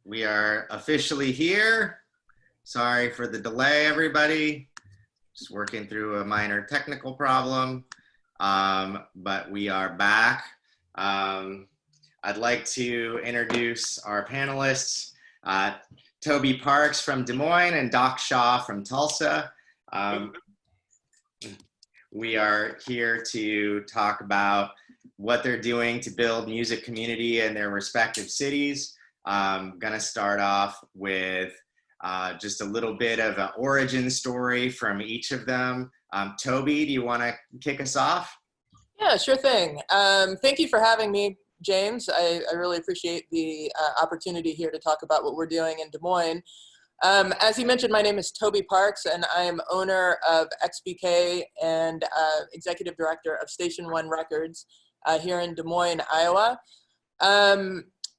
We are officially here. Sorry for the delay, everybody. Just working through a minor technical problem, but we are back. I'd like to introduce our panelists, Tobi Parks from Des Moines and Doc Shaw from Tulsa. We are here to talk about what they're doing to build music community in their respective cities. I'm gonna start off with just a little bit of an origin story from each of them. Tobi, do you wanna kick us off? Yeah, sure thing. Thank you for having me, James. I really appreciate the opportunity here to talk about what we're doing in Des Moines. As you mentioned, my name is Tobi Parks, and I am owner of XBK and executive director of Station One Records here in Des Moines, Iowa.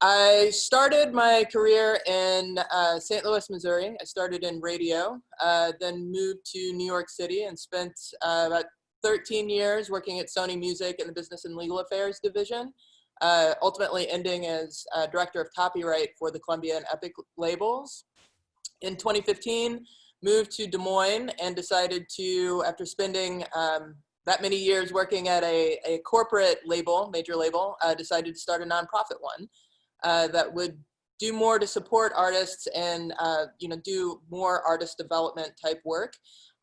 I started my career in St. Louis, Missouri. I started in radio, then moved to New York City and spent about 13 years working at Sony Music in the Business and Legal Affairs division, ultimately ending as director of copyright for the Columbia and Epic labels. In 2015, moved to Des Moines and decided to, after spending that many years working at a corporate label, major label, decided to start a nonprofit one that would do more to support artists and do more artist development type work.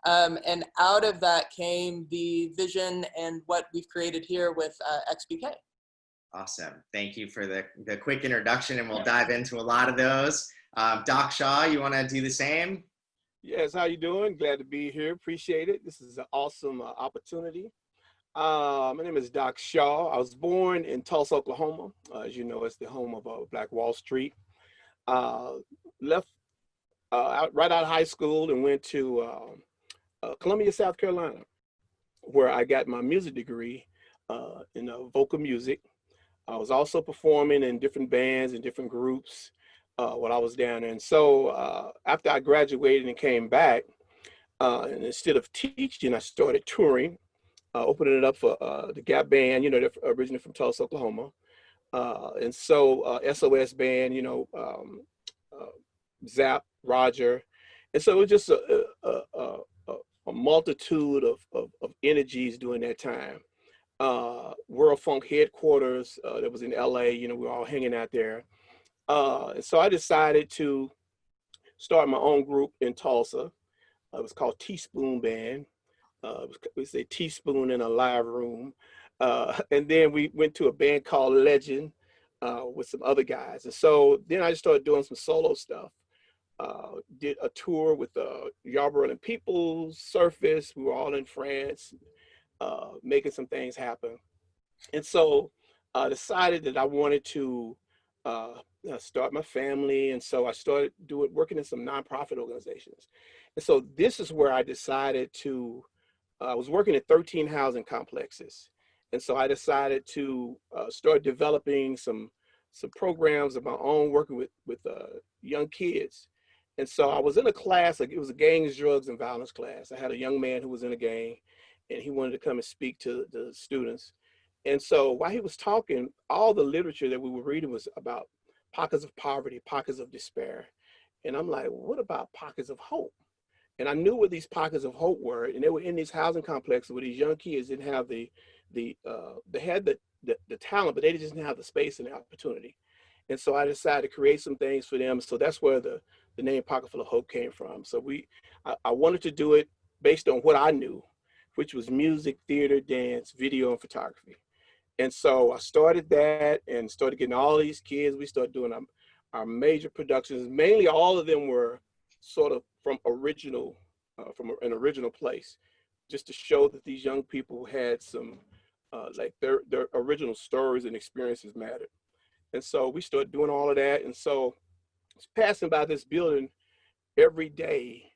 And out of that came the vision and what we've created here with XBK. Awesome. Thank you for the quick introduction, and we'll dive into a lot of those. Doc Shaw, you want to do the same? Yes, how you doing? Glad to be here. Appreciate it. This is an awesome opportunity. My name is Doc Shaw. I was born in Tulsa, Oklahoma. As you know, it's the home of Black Wall Street. Left right out of high school and went to Columbia, South Carolina, where I got my music degree in vocal music. I was also performing in different bands and different groups while I was down there. And so after I graduated and came back, and instead of teaching, I started touring, opening it up for the Gap Band, they're originally from Tulsa, Oklahoma. And so SOS Band, Zap, Roger. And so it was just a multitude of energies during that time. World Funk headquarters that was in LA, we were all hanging out there. And so I decided to start my own group in Tulsa. It was called Teaspoon Band. We say Teaspoon in a Live Room. And then we went to a band called Legend with some other guys. And so then I just started doing some solo stuff. Did a tour with Yarborough and Peoples, Surface. We were all in France, making some things happen. And so I decided that I wanted to start my family. And so I started working in some nonprofit organizations. And so this is where I decided to, I was working at 13 housing complexes. And so I decided to start developing some programs of my own, working with young kids. And so I was in a class, it was a gangs, drugs, and violence class. I had a young man who was in a gang, and he wanted to come and speak to the students. And so while he was talking, all the literature that we were reading was about pockets of poverty, pockets of despair. And I'm like, what about pockets of hope? And I knew what these pockets of hope were, and they were in these housing complexes where these young kids didn't have they had the talent, but they just didn't have the space and the opportunity. And so I decided to create some things for them. So that's where the name Pocketful of Hope came from. So I wanted to do it based on what I knew, which was music, theater, dance, video, and photography. And so I started that and started getting all these kids. We started doing our major productions. Mainly all of them were sort of from an original place, just to show that these young people had some, like their original stories and experiences mattered. And so we started doing all of that. And so I was passing by this building every day.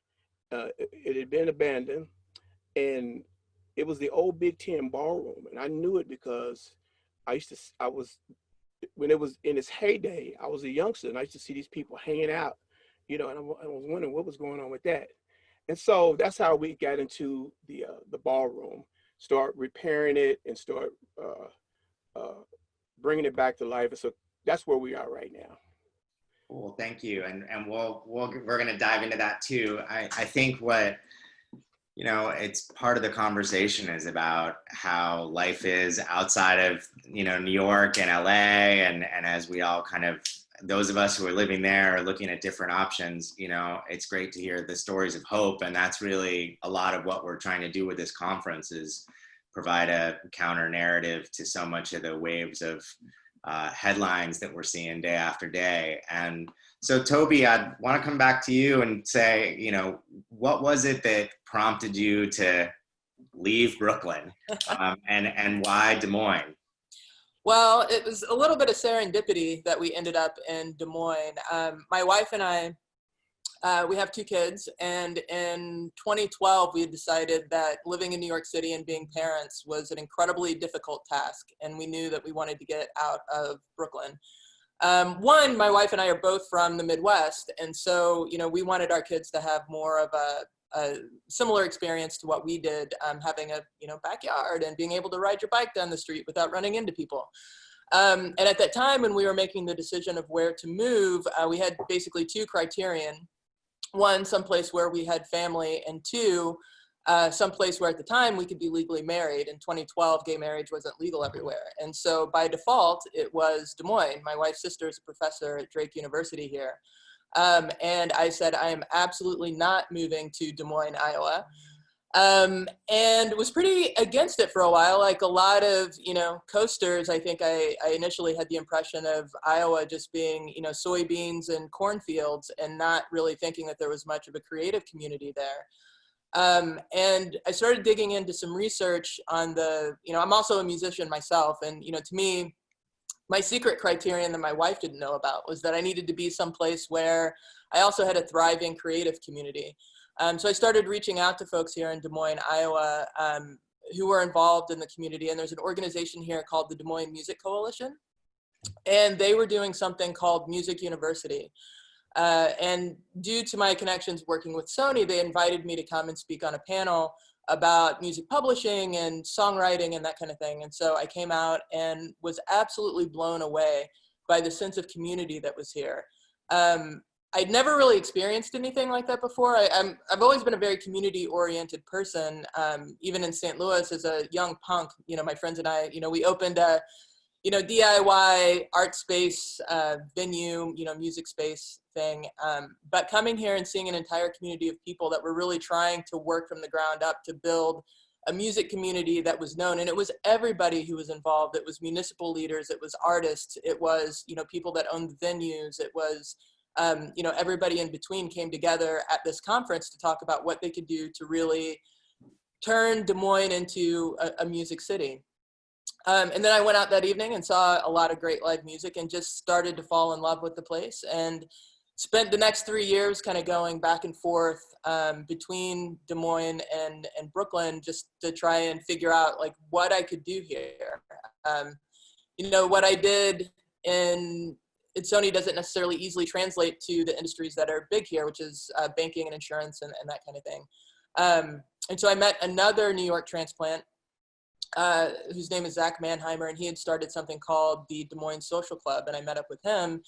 It had been abandoned, and it was the old Big Ten Ballroom. And I knew it because when it was in its heyday, I was a youngster, and I used to see these people hanging out, and I was wondering what was going on with that. And so that's how we got into the ballroom, start repairing it and start bringing it back to life. And so that's where we are right now. Cool, thank you. And we're going to dive into that too. I think what, you know, it's part of the conversation is about how life is outside of, you know, New York and LA. And as we all kind of, those of us who are living there are looking at different options, you know, it's great to hear the stories of hope. And that's really a lot of what we're trying to do with this conference is provide a counter narrative to so much of the waves of headlines that we're seeing day after day. And so Tobi, I want to come back to you and say, you know, what was it that prompted you to leave Brooklyn and why Des Moines? Well, it was a little bit of serendipity that we ended up in Des Moines. My wife and I, we have 2 kids, and in 2012, we had decided that living in New York City and being parents was an incredibly difficult task, and we knew that we wanted to get out of Brooklyn. One, my wife and I are both from the Midwest, and so, you know, we wanted our kids to have more of a similar experience to what we did, having a, you know, backyard and being able to ride your bike down the street without running into people. And at that time, when we were making the decision of where to move, we had basically 2 criterion. 1, someplace where we had family, and 2, someplace where at the time we could be legally married. In 2012, gay marriage wasn't legal everywhere. And so by default, it was Des Moines. My wife's sister is a professor at Drake University here. And I said, I am absolutely not moving to Des Moines, Iowa. And was pretty against it for a while. Like a lot of, you know, coasters, I think I initially had the impression of Iowa just being, you know, soybeans and cornfields, and not really thinking that there was much of a creative community there. And I started digging into some research on the, you know, I'm also a musician myself. And, you know, to me, my secret criterion that my wife didn't know about was that I needed to be someplace where I also had a thriving creative community. So I started reaching out to folks here in Des Moines, Iowa, who were involved in the community. And there's an organization here called the Des Moines Music Coalition. And they were doing something called Music University. And due to my connections working with Sony, they invited me to come and speak on a panel about music publishing and songwriting and that kind of thing. And so I came out and was absolutely blown away by the sense of community that was here. I'd never really experienced anything like that before. I've always been a very community-oriented person. Even in St. Louis as a young punk, you know, my friends and I, you know, we opened a, you know, DIY art space venue, you know, music space thing. But coming here and seeing an entire community of people that were really trying to work from the ground up to build a music community that was known, and it was everybody who was involved. It was municipal leaders, it was artists, it was, you know, people that owned venues, it was, you know, everybody in between came together at this conference to talk about what they could do to really turn Des Moines into a music city. And then I went out that evening and saw a lot of great live music and just started to fall in love with the place, and spent the next 3 years kind of going back and forth between Des Moines and Brooklyn, just to try and figure out like what I could do here. You know, what I did in Sony doesn't necessarily easily translate to the industries that are big here, which is banking and insurance and that kind of thing. And so I met another New York transplant whose name is Zach Mannheimer, and he had started something called the Des Moines Social Club. And I met up with him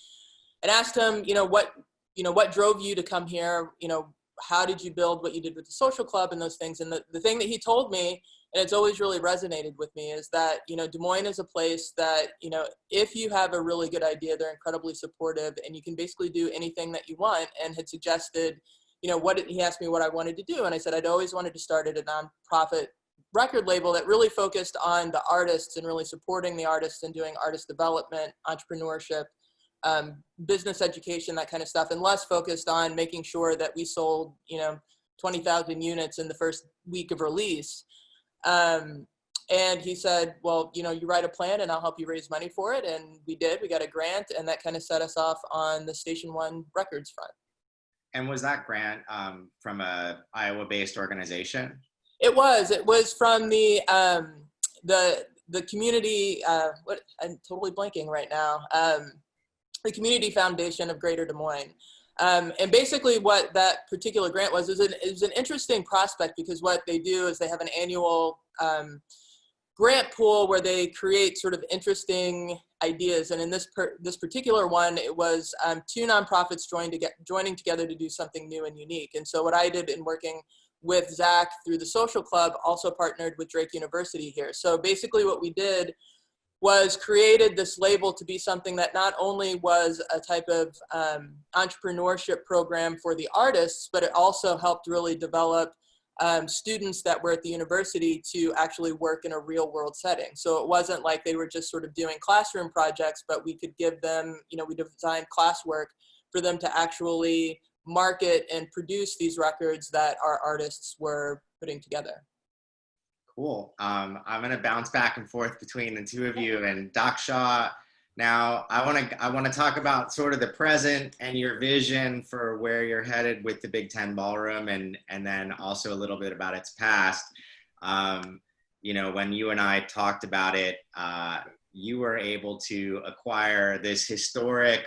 and asked him, what drove you to come here? You know, how did you build what you did with the social club and those things? And the thing that he told me, and it's always really resonated with me, is that, you know, Des Moines is a place that, you know, if you have a really good idea, they're incredibly supportive, and you can basically do anything that you want. And had suggested, you know, he asked me what I wanted to do. And I said, I'd always wanted to start at a nonprofit record label that really focused on the artists and really supporting the artists and doing artist development, entrepreneurship, business education, that kind of stuff, and less focused on making sure that we sold, you know, 20,000 units in the first week of release. And he said, well, you know, you write a plan and I'll help you raise money for it. And we did. We got a grant, and that kind of set us off on the Station One Records front. And was that grant from a Iowa-based organization? It was from the community, I'm totally blanking right now, the Community Foundation of Greater Des Moines. And basically what that particular grant was an interesting prospect, because what they do is they have an annual grant pool where they create sort of interesting ideas. And in this particular one, it was two nonprofits joining together to do something new and unique. And so what I did in working with Zach through the social club, also partnered with Drake University here. So basically what we did was created this label to be something that not only was a type of entrepreneurship program for the artists, but it also helped really develop students that were at the university to actually work in a real world setting. So it wasn't like they were just sort of doing classroom projects, but we could give them, we designed classwork for them to actually market and produce these records that our artists were putting together. Cool. I'm going to bounce back and forth between the two of you and Doc Shaw. Now, I want to talk about sort of the present and your vision for where you're headed with the Big Ten Ballroom, and then also a little bit about its past. When you and I talked about it, you were able to acquire this historic,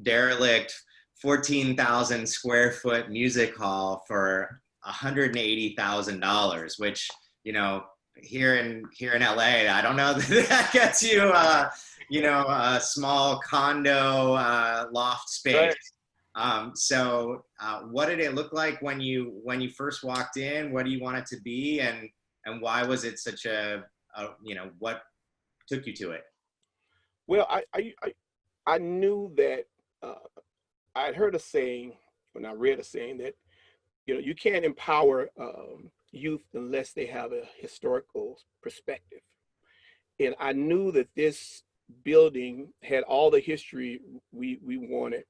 derelict, 14,000 square foot music hall for $180,000, which, here in LA, I don't know that gets you, a small condo loft space. Right. So what did it look like when you first walked in? What do you want it to be, and why was it such what took you to it? Well, I knew that I had heard a saying, when I read a saying that you can't empower youth unless they have a historical perspective. And I knew that this building had all the history we wanted,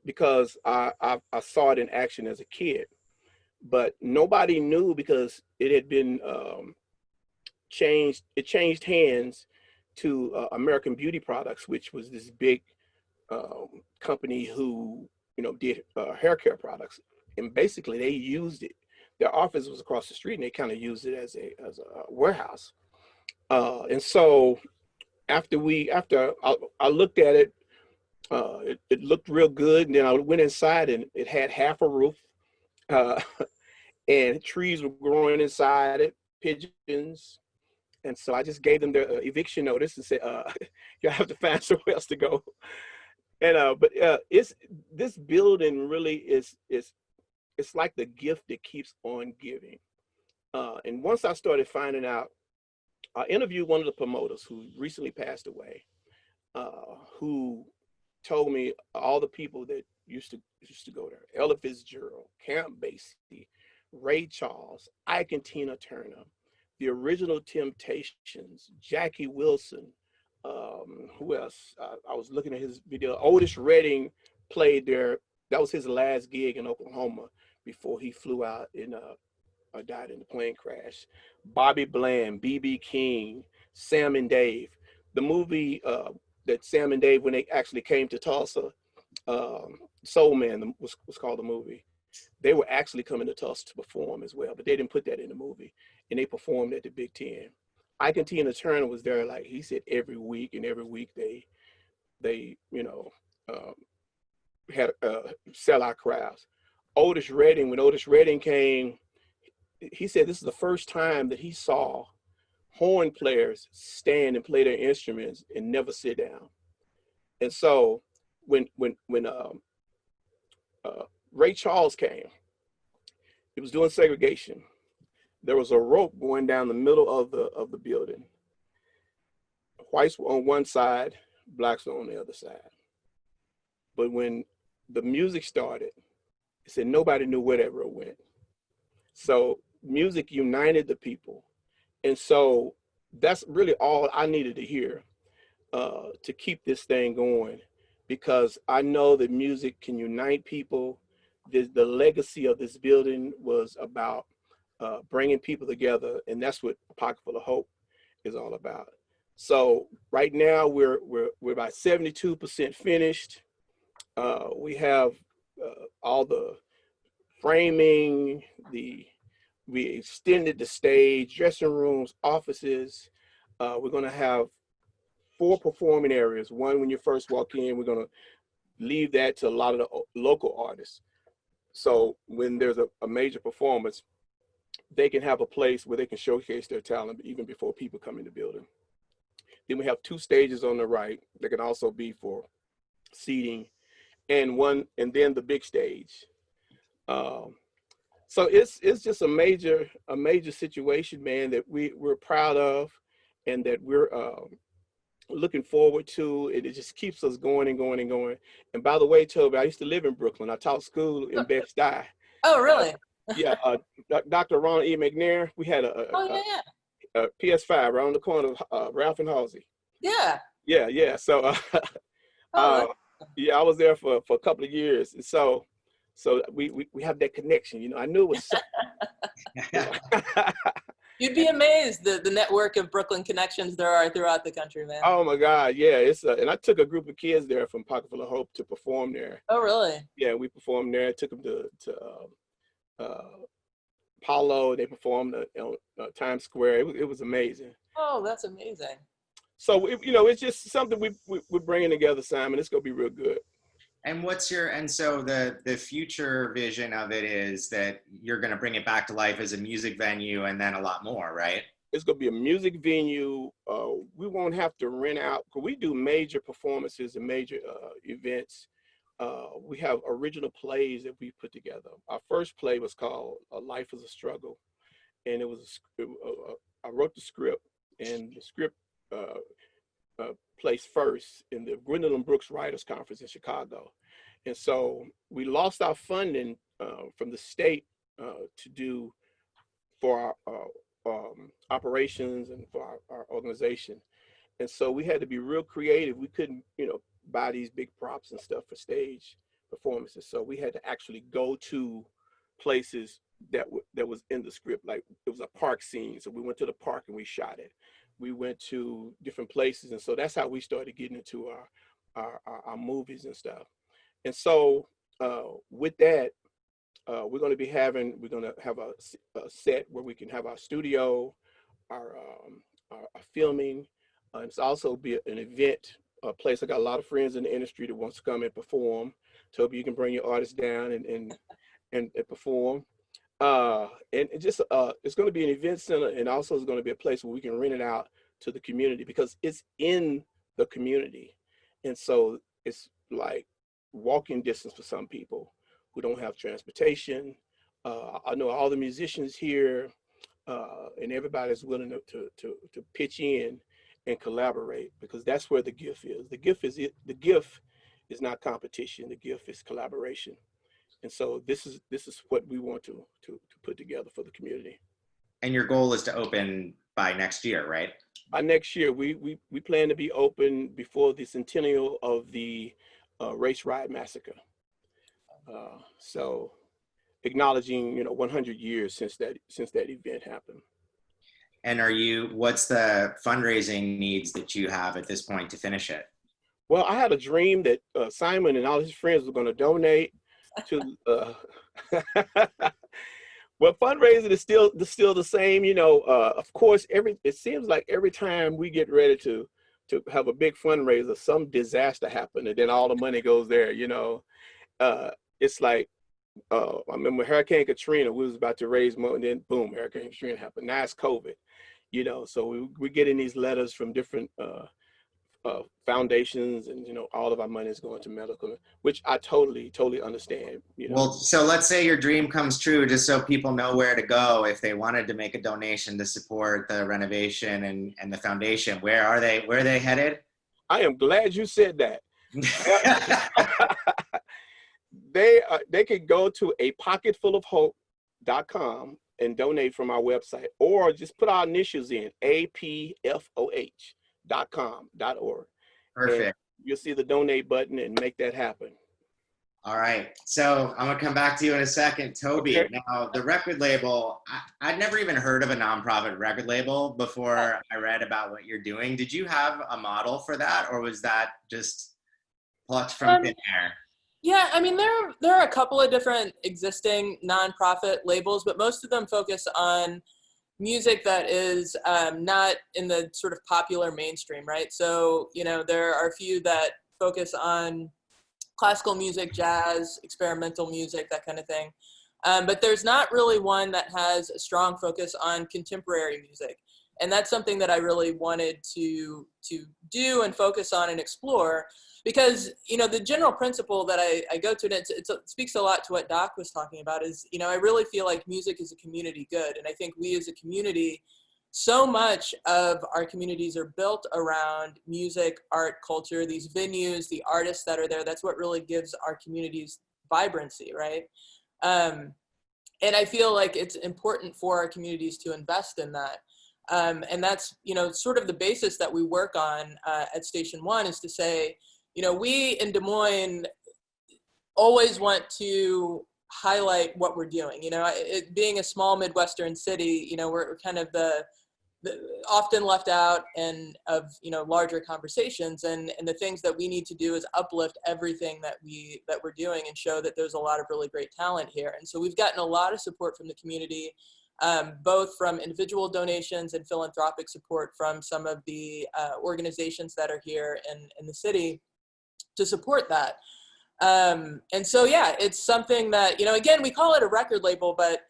because I saw it in action as a kid. But nobody knew, because it had been changed. It changed hands to American Beauty Products, which was this big company who did hair care products, and basically they used it. Their office was across the street, and they kind of used it as a warehouse. And so after I looked at it, it looked real good, and then I went inside, and it had half a roof, and trees were growing inside it, pigeons. And so I just gave them their eviction notice and said, "You'll have to find somewhere else to go." And but it's this building really is it's like the gift that keeps on giving. And once I started finding out, I interviewed one of the promoters who recently passed away, who told me all the people that used to go there: Ella Fitzgerald, Camp Basie, Ray Charles, Ike and Tina Turner, the original Temptations, Jackie Wilson. Who else? I was looking at his video. Otis Redding played there. That was his last gig in Oklahoma before he flew out and died in the plane crash. Bobby Bland, B.B. King, Sam and Dave. The movie that Sam and Dave, when they actually came to Tulsa, Soul Man was called the movie. They were actually coming to Tulsa to perform as well, but they didn't put that in the movie, and they performed at the Big Ten. Ike and Tina Turner was there, like he said, every week, and every week they had sellout crowds. Otis Redding, when Otis Redding came, he said this is the first time that he saw horn players stand and play their instruments and never sit down. And so when Ray Charles came, he was doing segregation. There was a rope going down the middle of the building. Whites were on one side, blacks were on the other side. But when the music started, he said nobody knew where that rope went. So music united the people. And so that's really all I needed to hear to keep this thing going, because I know that music can unite people. The legacy of this building was about bringing people together, and that's what Pocketful of Hope is all about. So right now we're about 72% finished. We have all the framing, we extended the stage, dressing rooms, offices. We're going to have 4 performing areas. One, when you first walk in, we're going to leave that to a lot of the local artists. So when there's a major performance, they can have a place where they can showcase their talent even before people come in the building. Then we have 2 stages on the right that can also be for seating, and then the big stage. So it's just a major situation, man, that we're proud of, and that we're looking forward to. It just keeps us going and going and going. And by the way, Toby, I used to live in Brooklyn. I taught school in Bed-Stuy. Oh, really? Yeah, Dr. Ron E. McNair. We had Oh, yeah, yeah. a PS5 right on the corner of Ralph and Halsey. Yeah. Yeah. So, yeah, I was there for a couple of years, and so we have that connection. You know, I knew it was something. You'd be amazed the network of Brooklyn connections there are throughout the country, man. Oh my God, yeah. It's and I took a group of kids there from Pocketful of Hope to perform there. Oh, really? Yeah, we performed there. Took them to Apollo. They performed on Times Square. It was amazing. Oh, that's amazing. So it's just something we're bringing together, Simon. It's gonna be real good. And so the future vision of it is that you're going to bring it back to life as a music venue and then a lot more, right? It's going to be a music venue. We won't have to rent out, because we do major performances and major events. We have original plays that we put together. Our first play was called Life is a Struggle. And I wrote the script, and the script placed first in the Gwendolyn Brooks Writers Conference in Chicago. And so we lost our funding from the state to do for our operations and for our organization. And so we had to be real creative. We couldn't, buy these big props and stuff for stage performances. So we had to actually go to places that was in the script. Like, it was a park scene. So we went to the park and we shot it. We went to different places, and so that's how we started getting into our movies and stuff. And so with that, we're going to have a set where we can have our studio, our filming. It's also be an event, a place. I got a lot of friends in the industry that wants to come and perform. Toby, you can bring your artists down and perform. And it's going to be an event center, and also it's going to be a place where we can rent it out to the community, because it's in the community. And so it's like walking distance for some people who don't have transportation. I know all the musicians here, and everybody's willing to pitch in and collaborate, because that's where the gift is. The gift is not competition. The gift is collaboration. And so this is what we want to put together for the community. And your goal is to open by next year, right? By next year, we plan to be open before the centennial of the Race Massacre. So acknowledging 100 years since that event happened. And what's the fundraising needs that you have at this point to finish it? Well, I had a dream that Simon and all his friends were going to donate to well, fundraising is still the same. Of course, it seems like every time we get ready to have a big fundraiser, some disaster happened, and then all the money goes there. It's like I remember Hurricane Katrina. We was about to raise money, and then boom, Hurricane Katrina happened. Now it's COVID. So we're getting these letters from different foundations, and all of our money is going to medical, which I totally understand. Well, so let's say your dream comes true, just so people know where to go if they wanted to make a donation to support the renovation and the foundation. Where are they headed? I am glad you said that. They could go to a pocketfulofhope.com and donate from our website, or just put our initials in, apfoh.com.org. Perfect. And you'll see the donate button and make that happen. All right. So I'm going to come back to you in a second. Toby, Okay. Now the record label, I'd never even heard of a nonprofit record label before I read about what you're doing. Did you have a model for that, or was that just plucked from thin air? Yeah, I mean, there are a couple of different existing nonprofit labels, but most of them focus on music that is not in the sort of popular mainstream, right? So, there are a few that focus on classical music, jazz, experimental music, that kind of thing. But there's not really one that has a strong focus on contemporary music. And that's something that I really wanted to do and focus on and explore, because, you know, the general principle that I go to, and it speaks a lot to what Doc was talking about, is, you know, I really feel like music is a community good. And I think we as a community, so much of our communities are built around music, art, culture, these venues, the artists that are there. That's what really gives our communities vibrancy, right? And I feel like it's important for our communities to invest in that. And that's, you know, sort of the basis that we work on at Station One, is to say, you know, we in Des Moines always want to highlight what we're doing. You know, being a small Midwestern city, you know, we're kind of the often left out and of, you know, larger conversations, and the things that we need to do is uplift everything that we're doing and show that there's a lot of really great talent here. And so we've gotten a lot of support from the community, both from individual donations and philanthropic support from some of the organizations that are here in the city to support that. And so, yeah, it's something that, you know, again, we call it a record label, but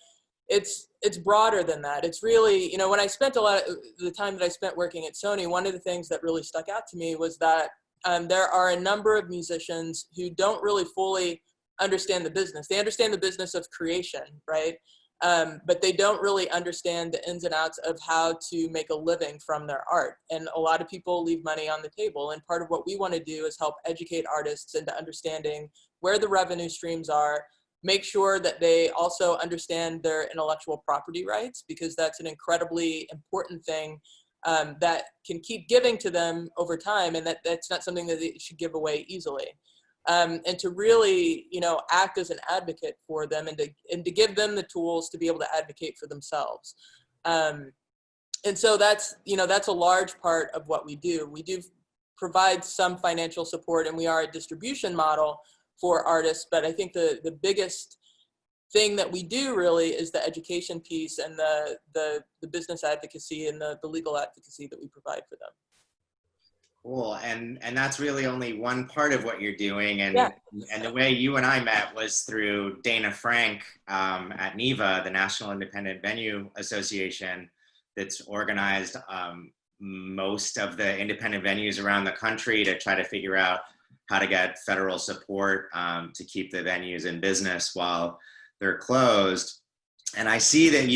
it's broader than that. It's really, you know, when I spent a lot of the time that I spent working at Sony, one of the things that really stuck out to me was that there are a number of musicians who don't really fully understand the business. They understand the business of creation, right? But they don't really understand the ins and outs of how to make a living from their art. And a lot of people leave money on the table. And part of what we want to do is help educate artists into understanding where the revenue streams are, make sure that they also understand their intellectual property rights, because that's an incredibly important thing that can keep giving to them over time, and that's not something that they should give away easily. And to really, you know, act as an advocate for them, and to give them the tools to be able to advocate for themselves. And so that's, you know, that's a large part of what we do. We do provide some financial support, and we are a distribution model for artists, but I think the biggest thing that we do really is the education piece and the business advocacy and the legal advocacy that we provide for them. Cool. And that's really only one part of what you're doing. And, yeah. And the way you and I met was through Dana Frank at NIVA, the National Independent Venue Association, that's organized most of the independent venues around the country to try to figure out how to get federal support to keep the venues in business while they're closed. And I see that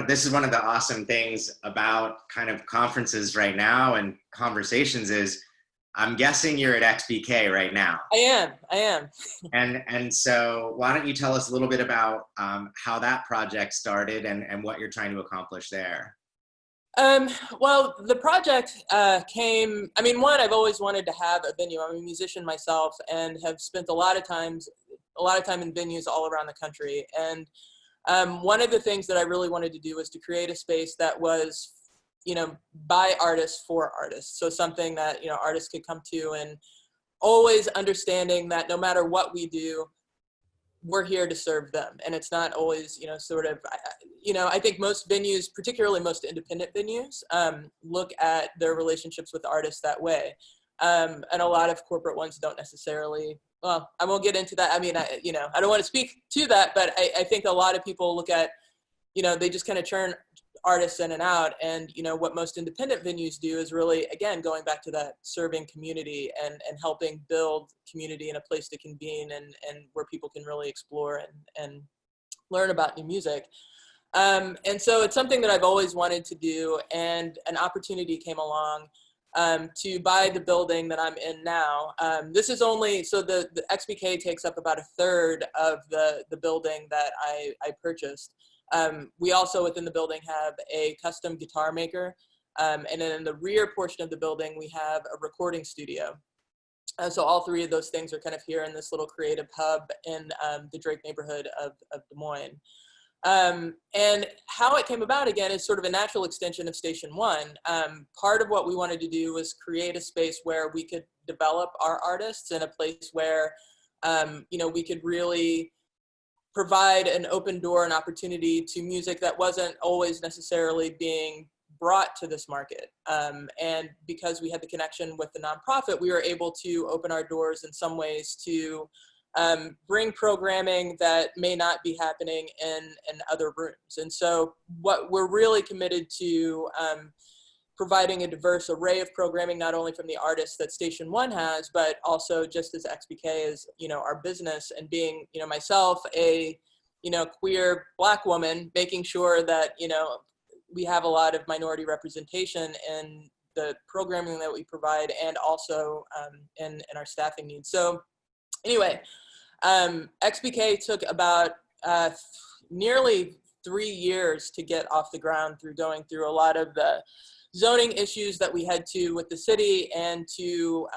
this is one of the awesome things about kind of conferences right now and conversations is, I'm guessing you're at XBK right now. I am. And so why don't you tell us a little bit about how that project started and what you're trying to accomplish there? Well, the project came, I mean, one, I've always wanted to have a venue. I'm a musician myself and have spent a lot of time in venues all around the country. And one of the things that I really wanted to do was to create a space that was, you know, by artists for artists. So something that, you know, artists could come to, and always understanding that no matter what we do, we're here to serve them. And it's not always, you know, sort of, you know, I think most venues, particularly most independent venues, look at their relationships with artists that way. And a lot of corporate ones don't necessarily, well, I won't get into that. I mean, I don't want to speak to that, but I think a lot of people look at, you know, they just kind of churn artists in and out. And, you know, what most independent venues do is really, again, going back to that serving community and helping build community and a place to convene and where people can really explore and learn about new music. And so it's something that I've always wanted to do, and an opportunity came along to buy the building that I'm in now. This is only, so the XBK takes up about a third of the building that I purchased. We also within the building have a custom guitar maker. And then in the rear portion of the building, we have a recording studio. So all three of those things are kind of here in this little creative hub in the Drake neighborhood of Des Moines. And how it came about, again, is sort of a natural extension of Station One. Part of what we wanted to do was create a space where we could develop our artists in a place where, you know, we could really provide an open door and opportunity to music that wasn't always necessarily being brought to this market. And because we had the connection with the nonprofit, we were able to open our doors in some ways to bring programming that may not be happening in other rooms. And so what we're really committed to providing a diverse array of programming, not only from the artists that Station One has, but also just as XBK is, our business, and being, myself, a, queer Black woman, making sure that, we have a lot of minority representation in the programming that we provide, and also in our staffing needs. So anyway, XBK took about nearly 3 years to get off the ground, through going through a lot of the zoning issues that we had to with the city, and to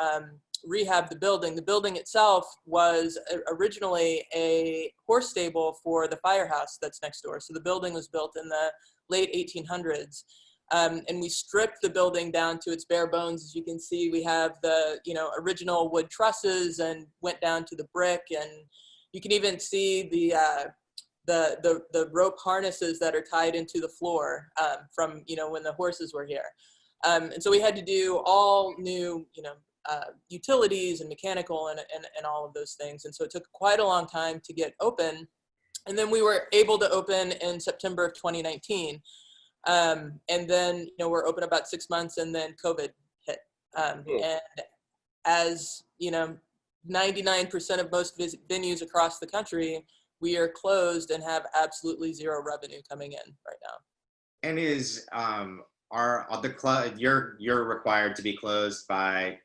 rehab the building. The building itself was originally a horse stable for the firehouse that's next door. So the building was built in the late 1800s. And we stripped the building down to its bare bones. As you can see, we have the original wood trusses, and went down to the brick, and you can even see the rope harnesses that are tied into the floor from when the horses were here. And so we had to do all new utilities and mechanical and all of those things. And so it took quite a long time to get open. And then we were able to open in September of 2019. And then, we're open about 6 months, and then COVID hit. And as, 99% of most venues across the country, we are closed and have absolutely zero revenue coming in right now. And is, are the club, you're required to be closed by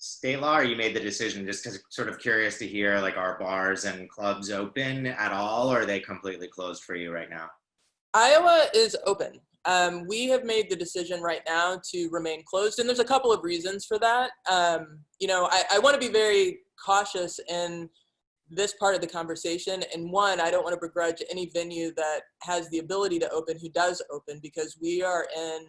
state law, or you made the decision just because sort of curious to hear, like, are bars and clubs open at all, or are they completely closed for you right now? Iowa is open. We have made the decision right now to remain closed, and there's a couple of reasons for that. I want to be very cautious in this part of the conversation. And one, I don't want to begrudge any venue that has the ability to open who does open, because we are in,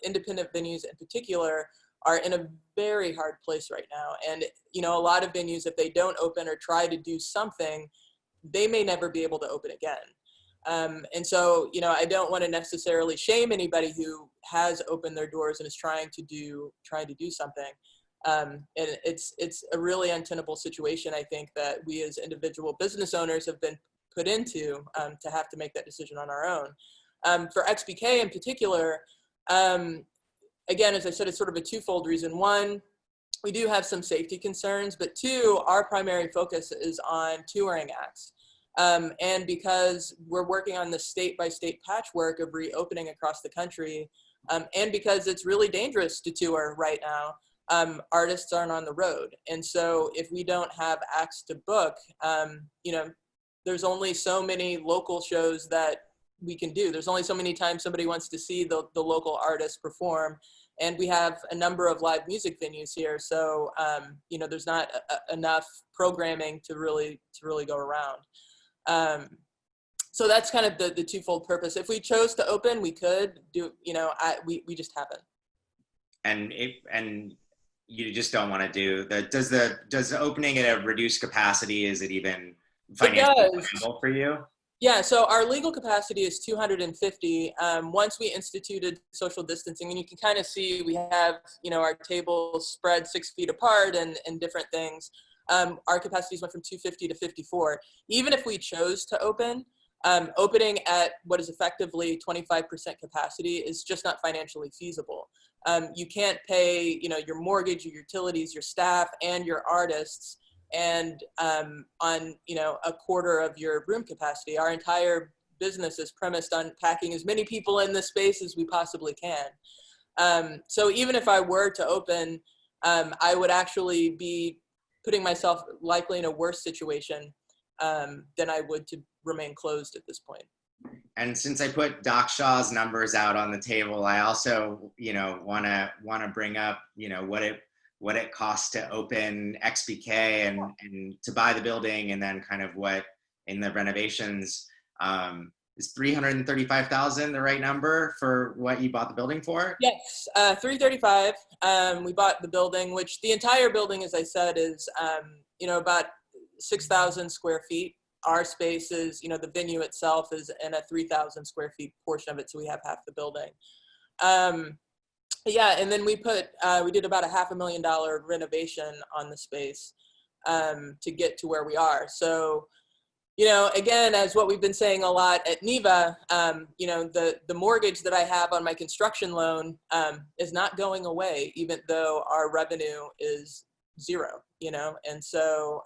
independent venues in particular are in a very hard place right now. And, a lot of venues, if they don't open or try to do something, they may never be able to open again. And so, I don't want to necessarily shame anybody who has opened their doors and is trying to do something. And it's a really untenable situation, I think, that we as individual business owners have been put into, to have to make that decision on our own. For XBK in particular, again, as I said, it's sort of a twofold reason. One, we do have some safety concerns, but two, our primary focus is on touring acts. And because we're working on the state-by-state patchwork of reopening across the country, and because it's really dangerous to tour right now, artists aren't on the road. And so if we don't have acts to book, there's only so many local shows that we can do. There's only so many times somebody wants to see the local artist perform. And we have a number of live music venues here. So, there's not enough programming to really go around. So that's kind of the twofold purpose. If we chose to open, we could do, we just haven't. And you just don't want to do the, does the opening at a reduced capacity, is it even financially viable for you? Yeah, so our legal capacity is 250. Once we instituted social distancing, and you can kind of see we have, our tables spread 6 feet apart and different things. Our capacities went from 250 to 54. Even if we chose to open, opening at what is effectively 25% capacity is just not financially feasible. You can't pay, your mortgage, your utilities, your staff, and your artists, and on, a quarter of your room capacity. Our entire business is premised on packing as many people in this space as we possibly can. So even if I were to open, I would actually be putting myself likely in a worse situation than I would to remain closed at this point. And since I put Doc Shaw's numbers out on the table, I also, want to bring up, what it costs to open XBK and to buy the building, and then kind of what in the renovations, is $335,000 the right number for what you bought the building for? Yes, $335,000. We bought the building, which the entire building, as I said, is about 6,000 square feet. Our space is, the venue itself is in a 3,000 square feet portion of it, so we have half the building. Yeah, and then we did about a $500,000 renovation on the space. to get to where we are. So, you know, again, as what we've been saying a lot at NEVA, you know, the mortgage that I have on my construction loan is not going away, even though our revenue is zero, you know? And so,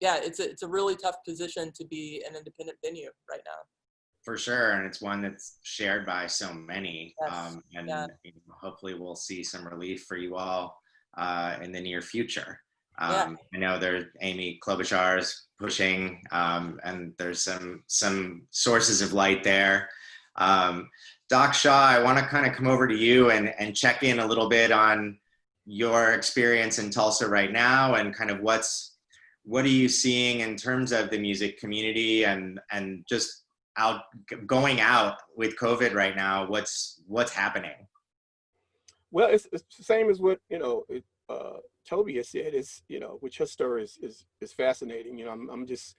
yeah, it's a really tough position to be an independent venue right now. For sure, and it's one that's shared by so many. Yes. And Yeah. you know, hopefully we'll see some relief for you all in the near future. Yeah. I know there's Amy Klobuchar's pushing, and there's some sources of light there. Doc Shaw, I want to kind of come over to you and check in a little bit on your experience in Tulsa right now, and kind of what are you seeing in terms of the music community and just going out with COVID right now. What's happening? Well, it's the same as what, you know, Tobi has said. Is, you know, which her story is fascinating. You know, I'm just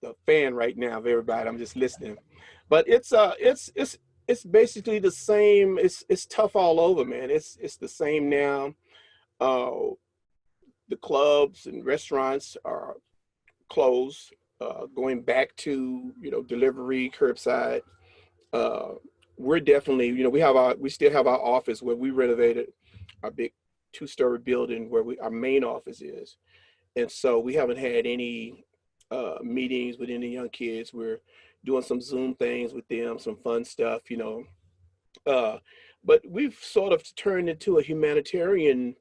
a fan right now of everybody. I'm just listening, but it's basically the same. It's tough all over, man. It's the same now. The clubs and restaurants are closed. Going back to, you know, delivery, curbside. We're definitely, you know, we still have our office where we renovated our big 2-story building where our main office is. And so we haven't had any meetings with any young kids. We're doing some Zoom things with them, some fun stuff, you know. But we've sort of turned into a humanitarian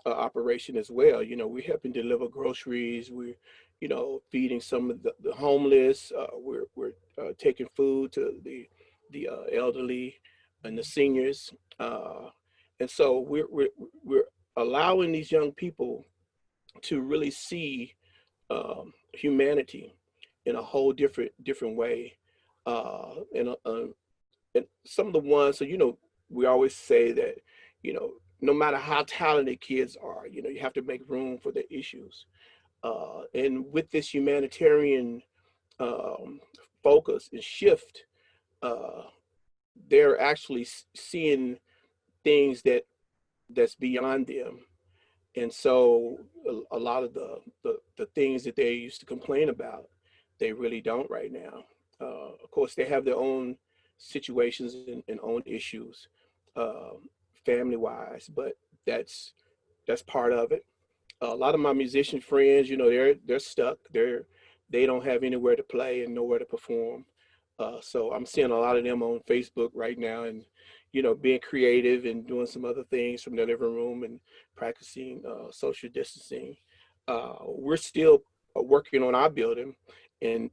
operation as well. You know, we're helping deliver groceries. We're, you know, feeding some of the homeless. We're taking food to the elderly and the seniors. And so we're allowing these young people to really see humanity in a whole different way. And some of the ones, so, you know, we always say that, you know, no matter how talented kids are, you know, you have to make room for their issues. And with this humanitarian focus and shift, they're actually seeing things that's beyond them. And so a lot of the things that they used to complain about, they really don't right now. Of course, they have their own situations and own issues, family-wise, but that's part of it. A lot of my musician friends, you know, they're stuck. They don't have anywhere to play and nowhere to perform. So I'm seeing a lot of them on Facebook right now, and, you know, being creative and doing some other things from their living room and practicing social distancing. We're still working on our building, and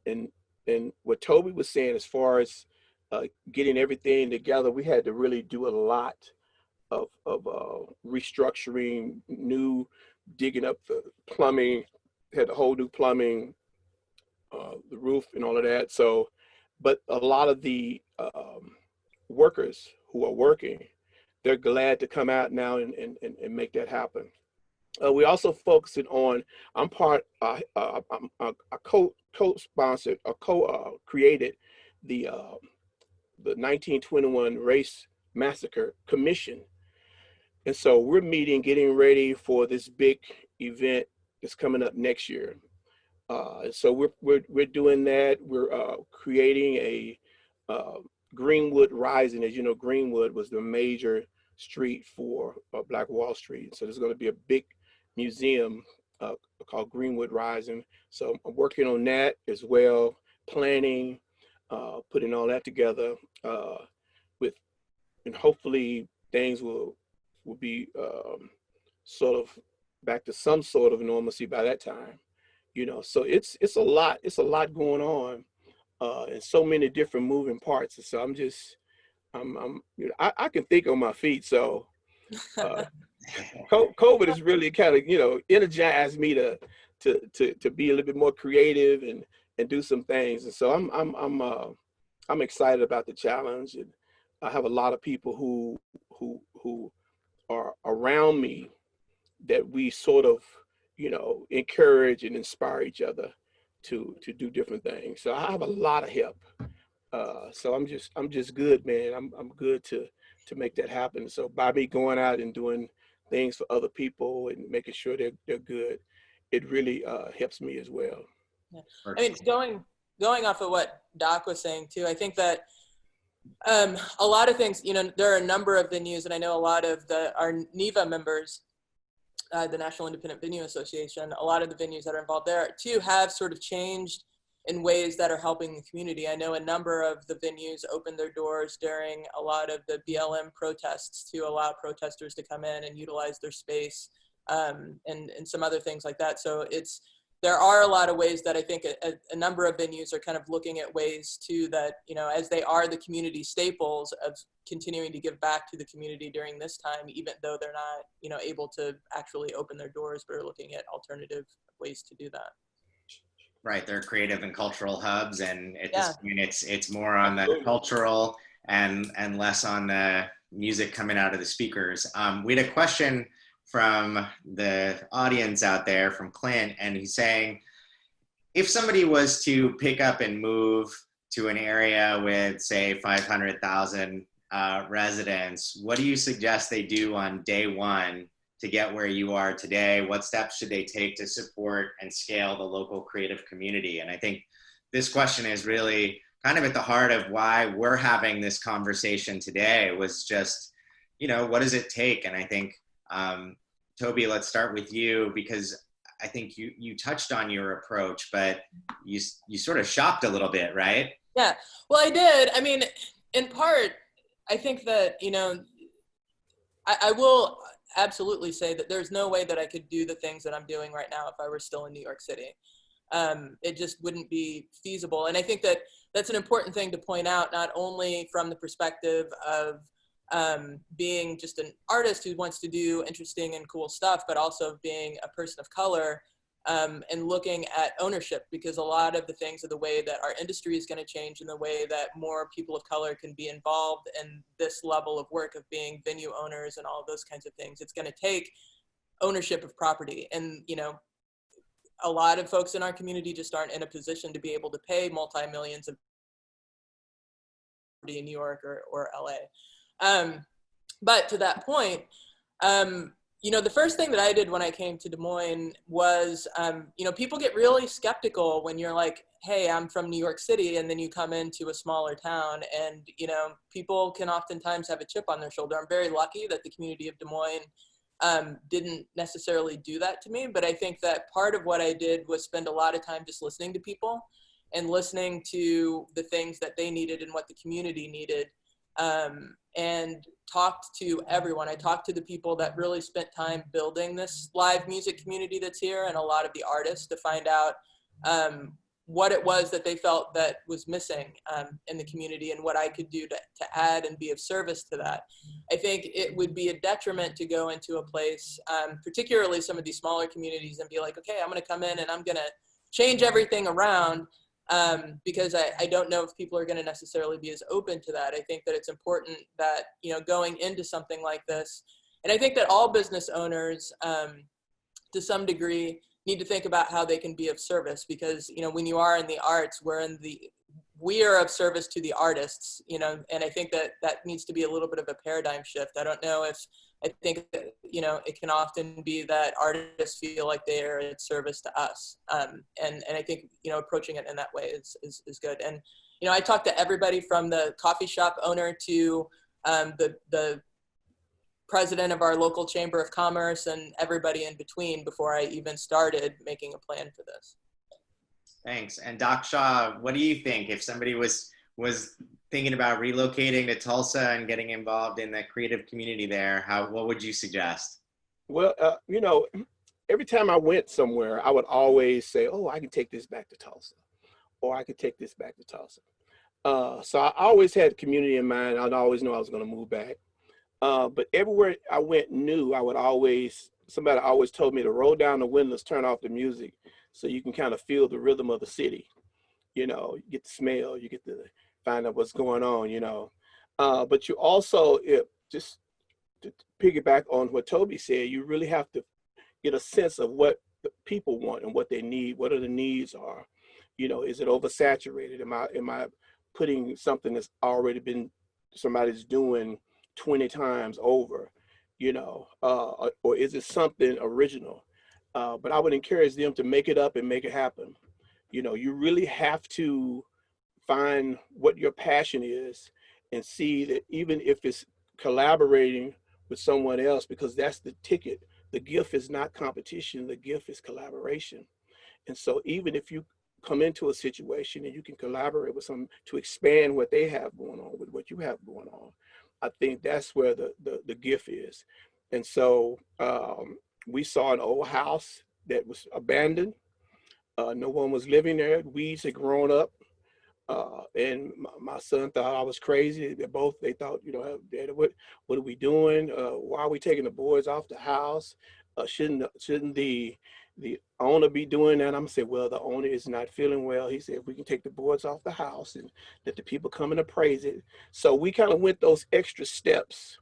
what Tobi was saying, as far as getting everything together, we had to really do a lot of restructuring, digging up the plumbing, had a whole new plumbing, the roof and all of that. So, but a lot of the workers who are working, they're glad to come out now and make that happen. We also focusing on, I'm a co-sponsored, created the 1921 Race Massacre Commission. And so we're getting ready for this big event that's coming up next year. So we're doing that. We're creating a Greenwood Rising. As you know, Greenwood was the major street for Black Wall Street. So there's going to be a big museum called Greenwood Rising. So I'm working on that as well, planning, putting all that together and hopefully things will be sort of back to some sort of normalcy by that time. You know, so it's a lot going on, and so many different moving parts. And so I'm you know, I can think on my feet. So COVID has really kind of, you know, energized me to be a little bit more creative and do some things. And so I'm excited about the challenge, and I have a lot of people who are around me that we sort of, you know, encourage and inspire each other to do different things. So I have a lot of help. So I'm just good, man. I'm good to make that happen. So by me going out and doing things for other people and making sure they're good, it really helps me as well. Yeah. I mean, going off of what Doc was saying too, I think that a lot of things, you know, there are a number of venues, and I know a lot of our NEVA members, the National Independent Venue Association, a lot of the venues that are involved there too have sort of changed in ways that are helping the community. I know a number of the venues opened their doors during a lot of the BLM protests to allow protesters to come in and utilize their space, and some other things like that. So there are a lot of ways that I think a number of venues are kind of looking at ways too that, you know, as they are the community staples of continuing to give back to the community during this time, even though they're not, you know, able to actually open their doors, but are looking at alternative ways to do that. Right, they're creative and cultural hubs, and at Yeah. this point, it's more on the cultural and less on the music coming out of the speakers. We had a question from the audience out there from Clint, and he's saying, if somebody was to pick up and move to an area with, say, 500,000 residents, what do you suggest they do on day one to get where you are today? What steps should they take to support and scale the local creative community? And I think this question is really kind of at the heart of why we're having this conversation today, was just, you know, what does it take? And I think, Tobi, let's start with you, because I think you touched on your approach, but you sort of shopped a little bit, right? Yeah, well, I did. I mean, in part, I think that, you know, I will absolutely say that there's no way that I could do the things that I'm doing right now if I were still in New York City. It just wouldn't be feasible. And I think that that's an important thing to point out, not only from the perspective of being just an artist who wants to do interesting and cool stuff, but also being a person of color, and looking at ownership, because a lot of the things are the way that our industry is going to change, and the way that more people of color can be involved in this level of work of being venue owners and all of those kinds of things. It's going to take ownership of property. And, you know, a lot of folks in our community just aren't in a position to be able to pay multi-millions of in New York or LA. But to that point, you know, the first thing that I did when I came to Des Moines was, you know, people get really skeptical when you're like, hey, I'm from New York City, and then you come into a smaller town, and, you know, people can oftentimes have a chip on their shoulder. I'm very lucky that the community of Des Moines didn't necessarily do that to me, but I think that part of what I did was spend a lot of time just listening to people and listening to the things that they needed and what the community needed. And talked to everyone. I talked to the people that really spent time building this live music community that's here, and a lot of the artists, to find out what it was that they felt that was missing in the community, and what I could do to add and be of service to that. I think it would be a detriment to go into a place, particularly some of these smaller communities, and be like, okay, I'm going to come in and I'm going to change everything around. Because I don't know if people are going to necessarily be as open to that. I think that it's important that, you know, going into something like this, and I think that all business owners, to some degree, need to think about how they can be of service, because, you know, when you are in the arts, we are of service to the artists, you know, and I think that needs to be a little bit of a paradigm shift. I think that, you know, it can often be that artists feel like they are in service to us. And I think, you know, approaching it in that way is good. And, you know, I talked to everybody from the coffee shop owner to the president of our local chamber of commerce, and everybody in between, before I even started making a plan for this. Thanks. And Doc Shaw, what do you think if somebody was thinking about relocating to Tulsa and getting involved in the creative community there? What would you suggest? Well, you know, every time I went somewhere, I would always say, oh, I can take this back to Tulsa, or I could take this back to Tulsa. So I always had community in mind. I'd always know I was going to move back. But everywhere I went new, somebody always told me to roll down the windows, turn off the music, so you can kind of feel the rhythm of the city. You know, you get the smell, you get to find out what's going on, you know. But you also, just to piggyback on what Tobi said, you really have to get a sense of what the people want and what they need. What are the needs are? You know, is it oversaturated? Am I putting something that's already been, somebody's doing 20 times over, you know, or is it something original? But I would encourage them to make it up and make it happen. You really have to find what your passion is and see that even if it's collaborating with someone else, because that's the ticket. The gift is not competition, the gift is collaboration. And so even if you come into a situation and you can collaborate with someone to expand what they have going on with what you have going on, I think that's where the gift is. And so we saw an old house that was abandoned. No one was living there. Weeds had grown up. And my son thought I was crazy. They thought, Dad, what are we doing? Why are we taking the boards off the house? Shouldn't the owner be doing that? I'm gonna say, well, the owner is not feeling well. He said, we can take the boards off the house and let the people come and appraise it. So we kind of went those extra steps,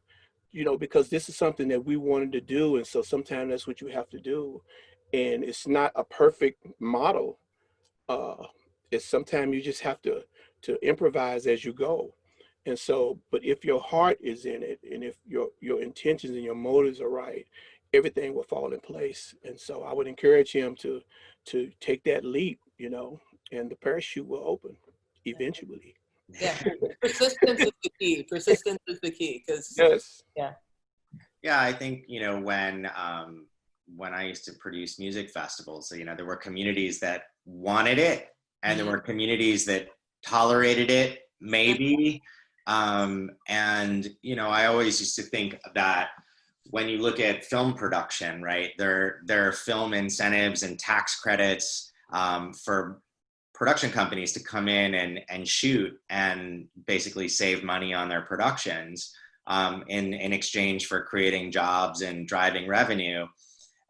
because this is something that we wanted to do. And so sometimes that's what you have to do. And it's not a perfect model. It's sometimes you just have to improvise as you go. And so, but if your heart is in it, and if your intentions and your motives are right, everything will fall in place. And so I would encourage him to take that leap, and the parachute will open eventually. Yeah, persistence is the key. Persistence is the key, because Yes. Yeah, I think, when I used to produce music festivals, there were communities that wanted it, and there were communities that tolerated it, maybe. And, I always used to think that when you look at film production, right, there are film incentives and tax credits for production companies to come in and shoot and basically save money on their productions in exchange for creating jobs and driving revenue.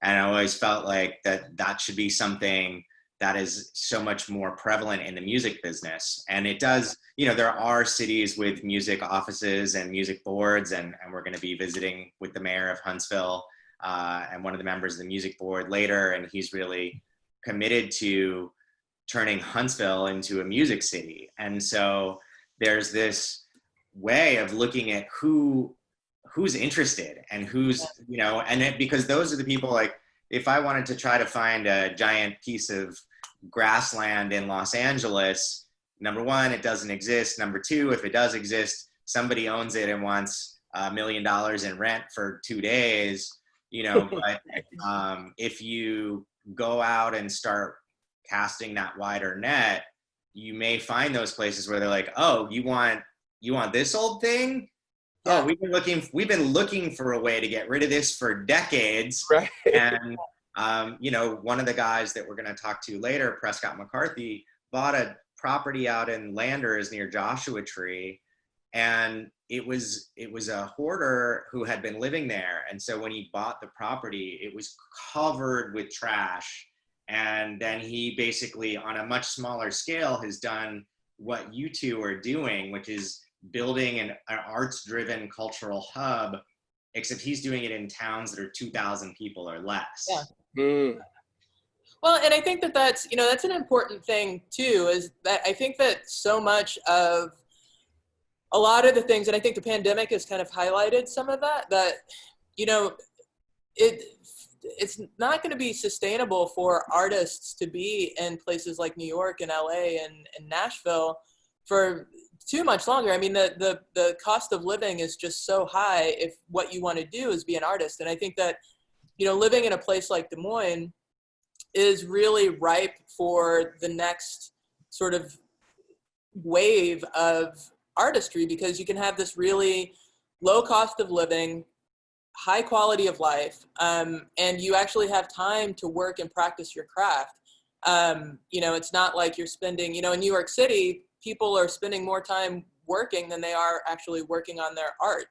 And I always felt like that should be something that is so much more prevalent in the music business. And it does, there are cities with music offices and music boards, and we're going to be visiting with the mayor of Huntsville and one of the members of the music board later. And he's really committed to turning Huntsville into a music city. And so there's this way of looking at who's interested and who's, because those are the people, like, if I wanted to try to find a giant piece of grassland in Los Angeles, number one, it doesn't exist. Number two, if it does exist, somebody owns it and wants $1 million in rent for 2 days, but if you go out and start casting that wider net, you may find those places where they're like, oh, you want this old thing? Oh, we've been looking for a way to get rid of this for decades. Right. And one of the guys that we're going to talk to later, Prescott McCarthy, bought a property out in Landers near Joshua Tree, and it was a hoarder who had been living there. And so when he bought the property, it was covered with trash. And then he basically, on a much smaller scale, has done what you two are doing, which is building an arts-driven cultural hub, except he's doing it in towns that are 2,000 people or less. Yeah. Mm. Well, and I think that's that's an important thing too, is that I think that so much of a lot of the things, and I think the pandemic has kind of highlighted some of that it's not going to be sustainable for artists to be in places like New York and LA and Nashville for too much longer. I mean, the cost of living is just so high if what you want to do is be an artist. And I think that, living in a place like Des Moines is really ripe for the next sort of wave of artistry, because you can have this really low cost of living, high quality of life, and you actually have time to work and practice your craft. It's not like you're spending, in New York City, people are spending more time working than they are actually working on their art.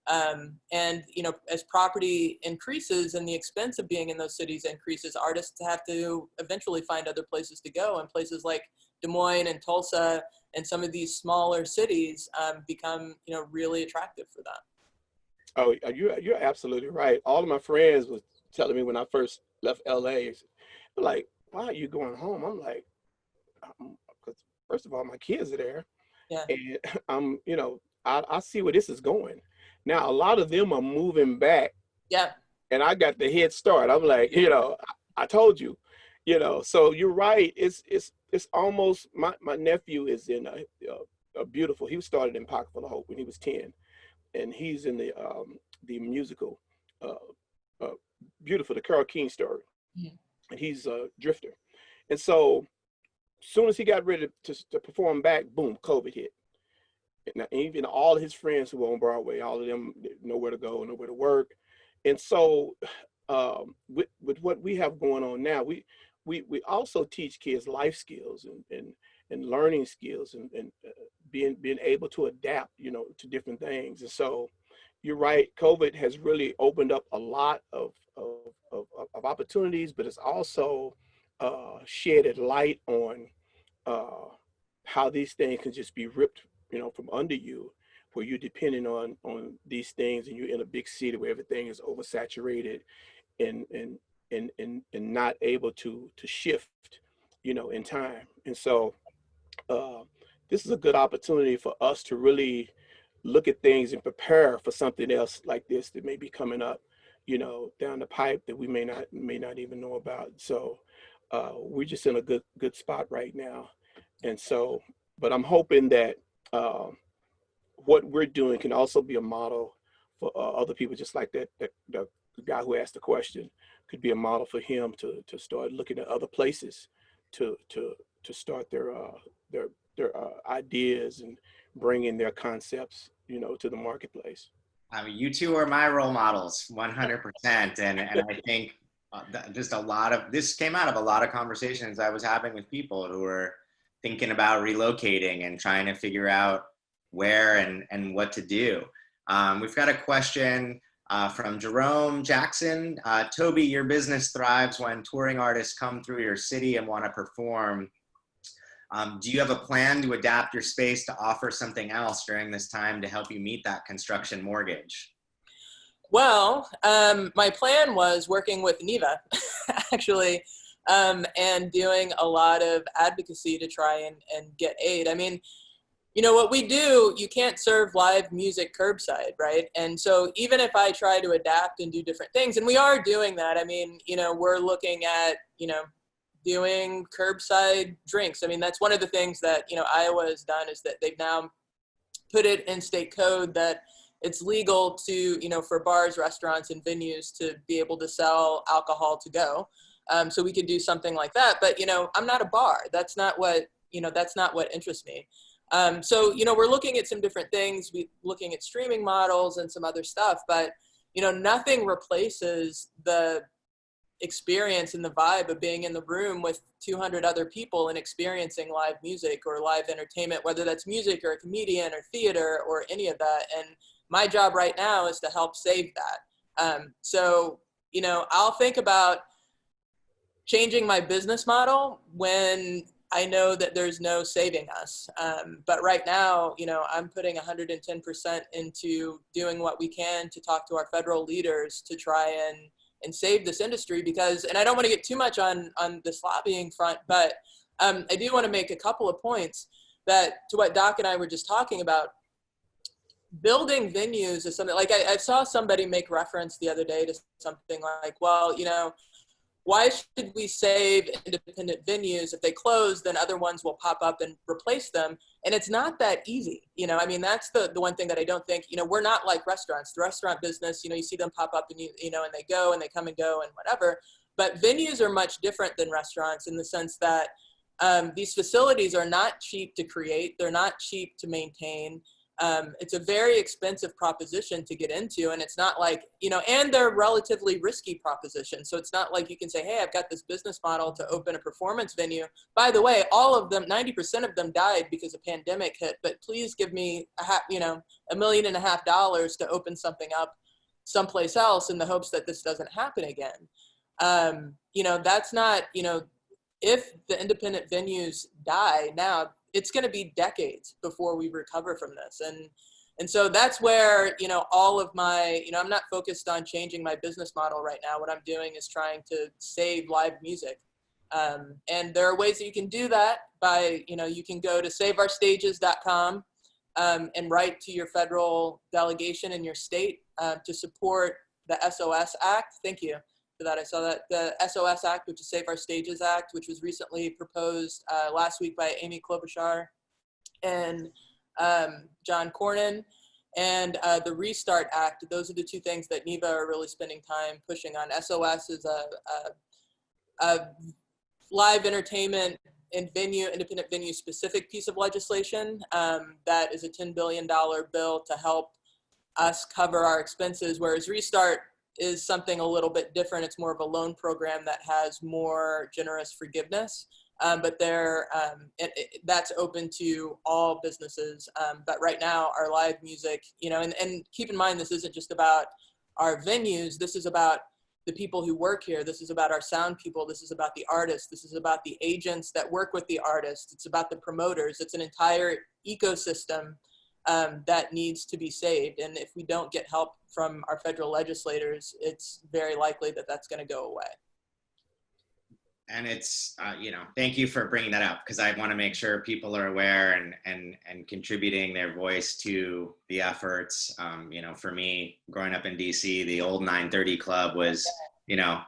And as property increases and the expense of being in those cities increases, artists have to eventually find other places to go, and places like Des Moines and Tulsa and some of these smaller cities become, really attractive for that. Oh, you're absolutely right. All of my friends was telling me when I first left LA, like, why are you going home? I'm like, because first of all, my kids are there. Yeah. And I see where this is going. Now, a lot of them are moving back. Yeah. And I got the head start. I'm like, I told you, you know. So you're right. It's almost my nephew is in a beautiful. He started in Pocketful of Hope when he was 10, and he's in the musical, uh, uh, beautiful, the Carole King story, Yeah. and he's a drifter. And so, soon as he got ready to perform back, boom, COVID hit. And even all of his friends who were on Broadway, all of them nowhere to go, nowhere to work. And so, with what we have going on now, we also teach kids life skills and learning skills and being able to adapt, you know, to different things. And so, you're right. COVID has really opened up a lot of opportunities, but it's also shedded light on uh, how these things can just be ripped, you know, from under you, where you're depending on these things, and you're in a big city where everything is oversaturated and not able to shift, you know, in time. And so uh, this is a good opportunity for us to really look at things and prepare for something else like this that may be coming up, you know, down the pipe that we may not even know about. So we're just in a good spot right now. And so, but I'm hoping that um, what we're doing can also be a model for other people, just like the guy who asked the question could be a model for him to start looking at other places to start their ideas and bring in their concepts, you know, to the marketplace. I mean, you two are my role models, 100%. And I think just a lot of this came out of a lot of conversations I was having with people who were thinking about relocating and trying to figure out where and what to do. We've got a question from Jerome Jackson. Tobi, your business thrives when touring artists come through your city and want to perform. Do you have a plan to adapt your space to offer something else during this time to help you meet that construction mortgage? Well, my plan was working with NEVA, actually, and doing a lot of advocacy to try and get aid. I mean, you know, what we do, you can't serve live music curbside, right? And so even if I try to adapt and do different things, and we are doing that, I mean, you know, we're looking at, you know, doing curbside drinks. I mean, that's one of the things that, you know, Iowa has done, is that they've now put it in state code that it's legal to, you know, for bars, restaurants, and venues to be able to sell alcohol to go. So we could do something like that. But, you know, I'm not a bar. That's not what, you know, that's not what interests me. So, you know, we're looking at some different things. We're looking at streaming models and some other stuff, but, you know, nothing replaces the experience and the vibe of being in the room with 200 other people and experiencing live music or live entertainment, whether that's music or a comedian or theater or any of that. And my job right now is to help save that. So, you know, I'll think about changing my business model when I know that there's no saving us. But right now, you know, I'm putting 110% into doing what we can to talk to our federal leaders to try and save this industry, because, and I don't want to get too much on this lobbying front, but I do want to make a couple of points that to what Doc and I were just talking about. Building venues is something like I saw somebody make reference the other day to something like, well, you know, why should we save independent venues? If they close, then other ones will pop up and replace them. And it's not that easy. You know, I mean, that's the one thing that I don't think, you know, we're not like restaurants. The restaurant business, you know, you see them pop up and you know, and they go and they come and go and whatever. But venues are much different than restaurants in the sense that these facilities are not cheap to create. They're not cheap to maintain. It's a very expensive proposition to get into, and it's not like, you know, and they're relatively risky propositions. So it's not like you can say, hey, I've got this business model to open a performance venue. By the way, all of them, 90% of them died because a pandemic hit, but please give me $1.5 million to open something up someplace else in the hopes that this doesn't happen again. You know, that's not, you know, if the independent venues die now, it's going to be decades before we recover from this. And so that's where, you know, all of my, you know, I'm not focused on changing my business model right now. What I'm doing is trying to save live music. And there are ways that you can do that by, you know, you can go to saveourstages.com and write to your federal delegation in your state to support the SOS Act. Thank you. for that. I saw that the SOS Act, which is Save Our Stages Act, which was recently proposed last week by Amy Klobuchar and John Cornyn, and the Restart Act. Those are the two things that NEVA are really spending time pushing on. SOS is a live entertainment and independent venue specific piece of legislation that is a $10 billion bill to help us cover our expenses, whereas Restart is something a little bit different. It's more of a loan program that has more generous forgiveness, but that's open to all businesses. But right now, our live music, and keep in mind, this isn't just about our venues. This is about the people who work here. This is about our sound people. This is about the artists. This is about the agents that work with the artists. It's about the promoters. It's an entire ecosystem that needs to be saved. And if we don't get help from our federal legislators, it's very likely that that's going to go away. And it's, thank you for bringing that up, because I want to make sure people are aware and contributing their voice to the efforts. For me, growing up in DC, the old 930 Club was,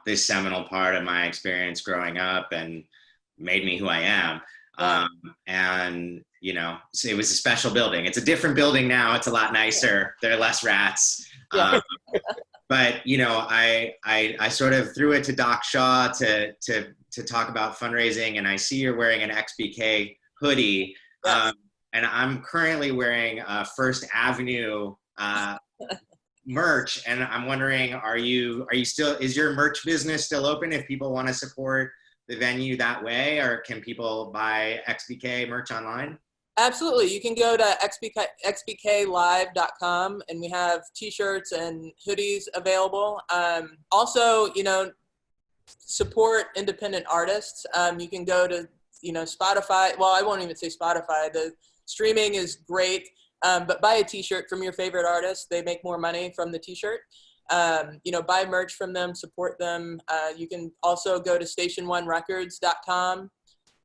this seminal part of my experience growing up and made me who I am. So it was a special building. It's a different building now. It's a lot nicer. There are less rats. Yeah. But I sort of threw it to Doc Shaw to talk about fundraising, and I see you're wearing an XBK hoodie, Yes. and I'm currently wearing First Avenue merch, and I'm wondering, is your merch business still open if people want to support the venue that way, or can people buy XBK merch online? Absolutely. You can go to xbklive.com, and we have t-shirts and hoodies available. Also, support independent artists. You can go to, Spotify. Well, I won't even say Spotify. The streaming is great, but buy a t-shirt from your favorite artist. They make more money from the t-shirt. Buy merch from them, support them. You can also go to station1records.com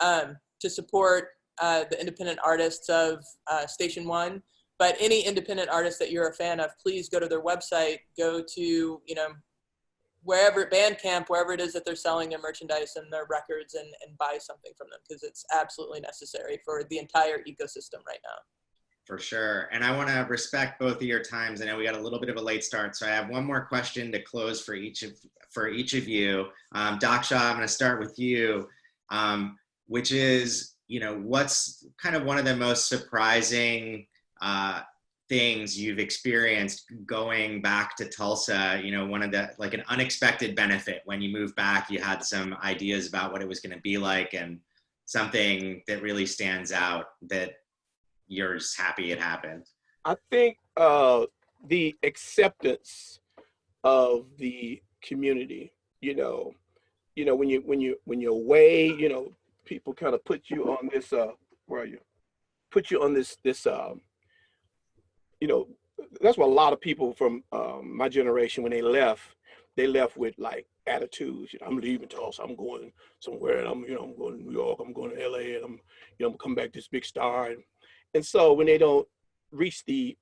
to support the independent artists of Station One. But any independent artist that you're a fan of, please go to their website, go to, wherever, Bandcamp, wherever it is that they're selling their merchandise and their records, and buy something from them, because it's absolutely necessary for the entire ecosystem right now. For sure. And I want to respect both of your times. I know we got a little bit of a late start, so I have one more question to close for each of you. Doc Shaw, I'm going to start with you, which is, what's kind of one of the most surprising things you've experienced going back to Tulsa? One of the, like, an unexpected benefit when you moved back, you had some ideas about what it was going to be like, and something that really stands out that you're just happy it happened. I think the acceptance of the community, when you're away, people kind of put you on this, where are you? Put you on this, that's what a lot of people from my generation, when they left with like attitudes. I'm leaving Tulsa, I'm going somewhere, and I'm going to New York, I'm going to LA, and I'm gonna come back this big star. And so when they don't reach the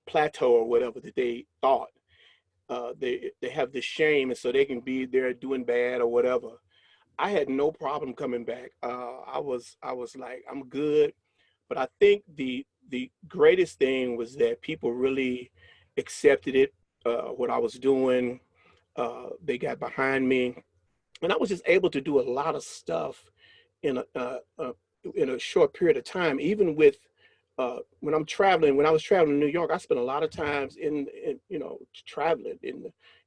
plateau or whatever that they thought, they have this shame, and so they can be there doing bad or whatever. I had no problem coming back. I was like, I'm good. But I think the greatest thing was that people really accepted it, what I was doing. They got behind me, and I was just able to do a lot of stuff in a short period of time. Even with when I was traveling in New York, I spent a lot of times in traveling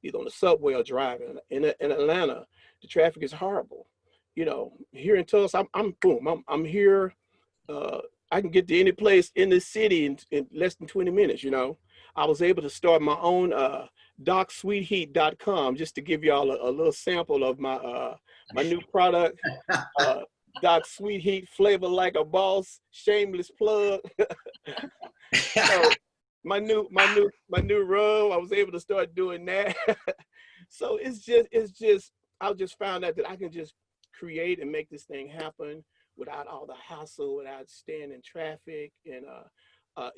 either on the subway or driving. In Atlanta, the traffic is horrible. Here in Tulsa, I'm here. I can get to any place in the city in less than 20 minutes. I was able to start my own DocSweetHeat.com, just to give y'all a little sample of my my new product. Doc Sweet Heat, flavor like a boss. Shameless plug. So my new rub, I was able to start doing that. So it's just I just found out that I can just create and make this thing happen without all the hassle, without staying in traffic. And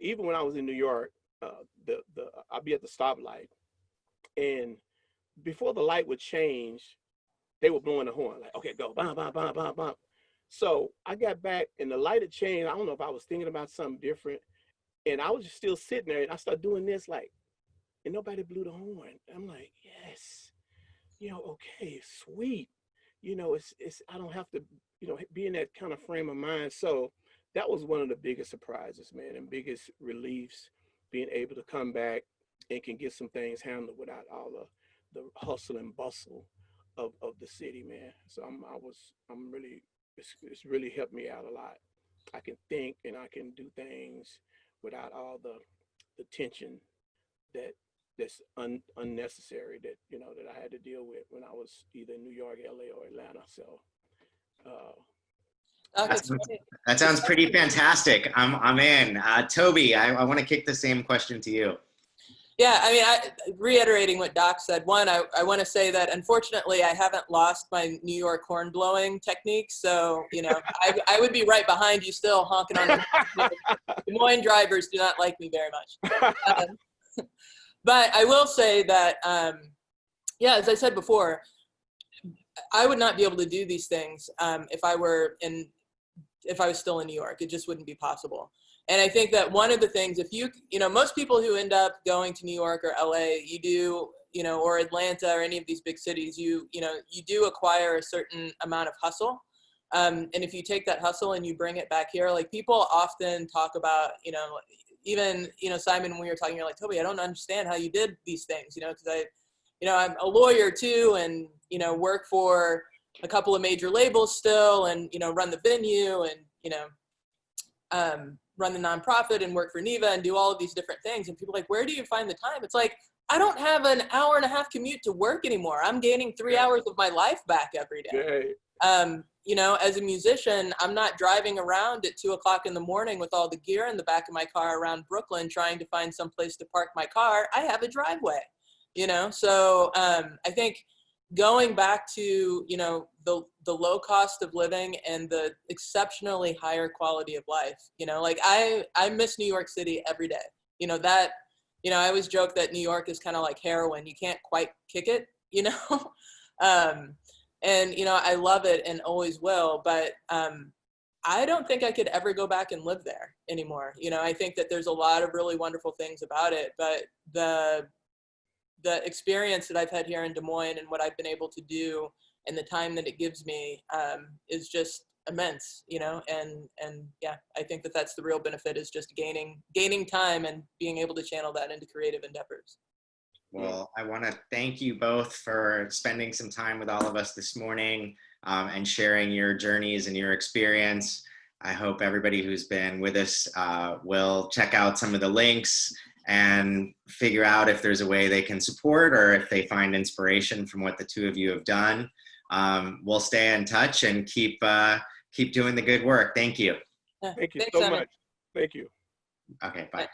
even when I was in New York, I'd be at the stoplight, and before the light would change, they were blowing the horn, like, okay, go, bam, bam, bam, bam, bam. So I got back and the light had changed. I don't know if I was thinking about something different. And I was just still sitting there and I started doing this, like, and nobody blew the horn. I'm like, yes, okay, sweet. It's I don't have to, be in that kind of frame of mind. So that was one of the biggest surprises, man, and biggest reliefs, being able to come back and can get some things handled without all the hustle and bustle of the city, man. So I'm really, it's really helped me out a lot. I can think and I can do things without all the tension that's unnecessary that that I had to deal with when I was either in New York, LA, or Atlanta. So that sounds pretty fantastic. I'm in. Tobi, I want to kick the same question to you. Yeah, I mean, reiterating what Doc said, one, I want to say that unfortunately I haven't lost my New York horn blowing technique. So, I would be right behind you still honking on the Des Moines drivers do not like me very much. But I will say that, as I said before, I would not be able to do these things if I was still in New York. It just wouldn't be possible. And I think that one of the things, if most people who end up going to New York or LA, you do, or Atlanta or any of these big cities, you do acquire a certain amount of hustle. And if you take that hustle and you bring it back here, like people often talk about, even, Simon, when we were talking, you're like, Tobi, I don't understand how you did these things, because I'm a lawyer too, and, work for a couple of major labels still, and, run the venue and, run the nonprofit and work for NEVA and do all of these different things. And people are like, where do you find the time? It's like, I don't have an hour and a half commute to work anymore. I'm gaining 3 hours of my life back every day. As a musician, I'm not driving around at 2:00 in the morning with all the gear in the back of my car around Brooklyn trying to find some place to park my car. I have a driveway, So I think going back to, the low cost of living and the exceptionally higher quality of life, like I miss New York City every day. I always joke that New York is kind of like heroin. You can't quite kick it, and, I love it and always will, but I don't think I could ever go back and live there anymore. I think that there's a lot of really wonderful things about it, but the experience that I've had here in Des Moines and what I've been able to do and the time that it gives me is just immense, and yeah, I think that that's the real benefit, is just gaining time and being able to channel that into creative endeavors. Well, I want to thank you both for spending some time with all of us this morning and sharing your journeys and your experience. I hope everybody who's been with us will check out some of the links and figure out if there's a way they can support or if they find inspiration from what the two of you have done. We'll stay in touch and keep doing the good work. Thank you. Thank you so much. Thank you. Okay, bye.